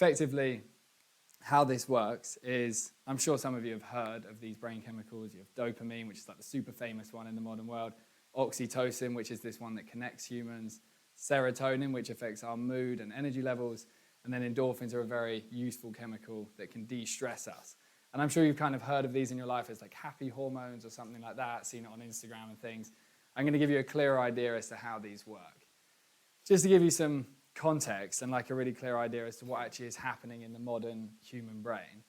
effectively, how this works is, I'm sure some of you have heard of these brain chemicals. You have dopamine, which is like the super famous one in the modern world, oxytocin, which is this one that connects humans, serotonin, which affects our mood and energy levels, and then endorphins are a very useful chemical that can de-stress us. And I'm sure you've kind of heard of these in your life as like happy hormones or something like that, seen it on Instagram and things. I'm going to give you a clearer idea as to how these work. Just to give you some context and like a really clear idea as to what actually is happening in the modern human brain.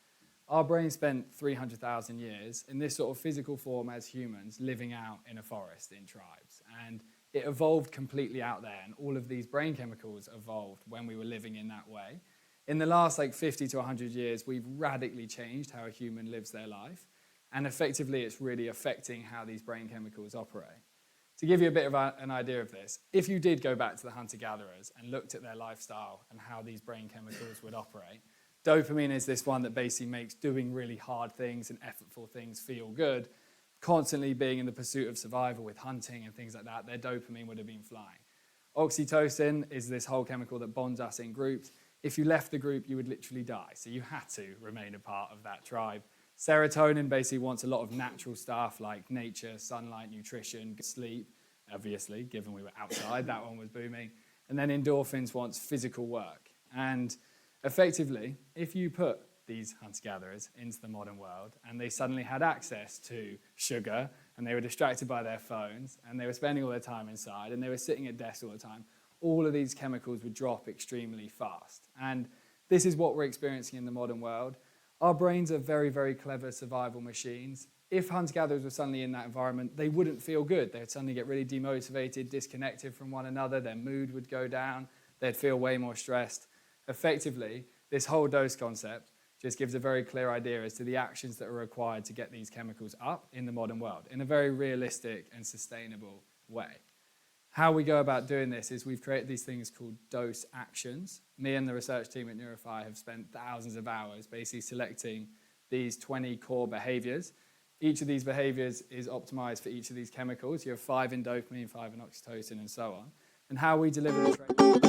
Our brain spent 300,000 years in this sort of physical form as humans living out in a forest in tribes. And it evolved completely out there, and all of these brain chemicals evolved when we were living in that way. In the last 50 to 100 years, we've radically changed how a human lives their life, and effectively it's really affecting how these brain chemicals operate. To give you a bit of an idea of this, if you did go back to the hunter-gatherers and looked at their lifestyle and how these brain chemicals would operate, dopamine is this one that basically makes doing really hard things and effortful things feel good. Constantly being in the pursuit of survival with hunting and things like that, their dopamine would have been flying. Oxytocin is this whole chemical that bonds us in groups. If you left the group, you would literally die, so you had to remain a part of that tribe. Serotonin basically wants a lot of natural stuff like nature, sunlight, nutrition, sleep, obviously, given we were outside, that one was booming. And then endorphins wants physical work. And effectively, if you put these hunter-gatherers into the modern world and they suddenly had access to sugar and they were distracted by their phones and they were spending all their time inside and they were sitting at desks all the time, all of these chemicals would drop extremely fast. And this is what we're experiencing in the modern world. Our brains are very, very clever survival machines. If hunter-gatherers were suddenly in that environment, they wouldn't feel good. They would suddenly get really demotivated, disconnected from one another. Their mood would go down. They'd feel way more stressed. Effectively, this whole dose concept just gives a very clear idea as to the actions that are required to get these chemicals up in the modern world in a very realistic and sustainable way. How we go about doing this is we've created these things called dose actions. Me and the research team at Neurofy have spent thousands of hours basically selecting these 20 core behaviors. Each of these behaviors is optimized for each of these chemicals. You have 5 in dopamine, 5 in oxytocin, and so on. And how we deliver the training.